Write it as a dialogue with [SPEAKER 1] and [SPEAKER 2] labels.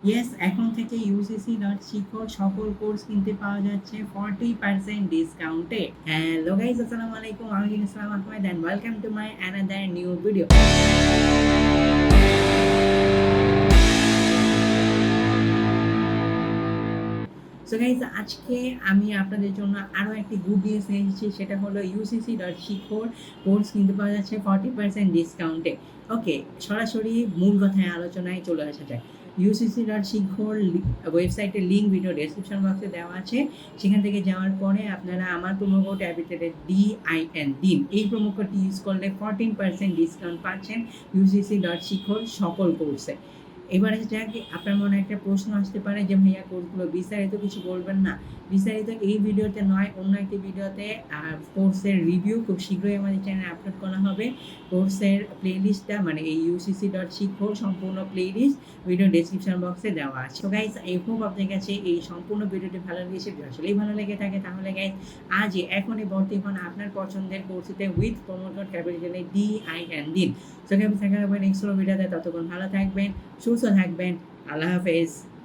[SPEAKER 1] Yes, এখন থেকে ucc.shikho সকল কোর্স কিনতে পাওয়া যাচ্ছে 40% ডিসকাউন্টে। হ্যালো গাইস, আসসালামু আলাইকুম। আমি Islam Ahmed and welcome to my another new video. So guys, আজকে আমি আপনাদের জন্য আরও একটি গুড নিউজ নিয়ে এসেছি। সেটা হলো ucc.Shikho কোর্স কিনতে পাওয়া যাচ্ছে 40% ডিসকাউন্টে। ওকে, সরাসরি মূল কথায় আলোচনায় চলে আসা যায়। ucc.Shikho ওয়েবসাইটের লিঙ্ক ভিডিও ডেসক্রিপশন বক্সে দেওয়া আছে। সেখান থেকে যাওয়ার পরে আপনারা আমার প্রোমো কোড অ্যাবিটেটেড DIN এই প্রোমো কোডটি ইউজ করলে 14% ডিসকাউন্ট পাচ্ছেন ucc.Shikho সকল কোর্সে। এবারে যাক, আপনার মনে একটা প্রশ্ন আসতে পারে যে ভাইয়া কোর্সগুলো বিস্তারিত কিছু বলবেন না? বিস্তারিত এই ভিডিওতে নয়, অন্য একটি ভিডিওতে কোর্সের রিভিউ খুব শীঘ্রই আমাদের চ্যানেলে আপলোড করা হবে। কোর্সের প্লেলিস্টটা মানে এই ucc.Shikho সম্পূর্ণ প্লেলিস্ট ভিডিও ডেসক্রিপশন বক্সে দেওয়া আছে। তো গাইস, এই হোপ আপনার কাছে এই সম্পূর্ণ ভিডিওটি ভালো লেগেছে। আসলেই ভালো লেগে থাকে তাহলে গাইস আজই এখনই ভর্তি হন আপনার পছন্দের কোর্সেতে উইথ প্রোমো কোড ক্যাপিটালে DIN। তো গাইস, দেখা হবে নেক্সট ভিডিওতে। ততক্ষণ ভালো থাকবেন, সুস্থ থাকবেন। আল্লাহ হাফেজ।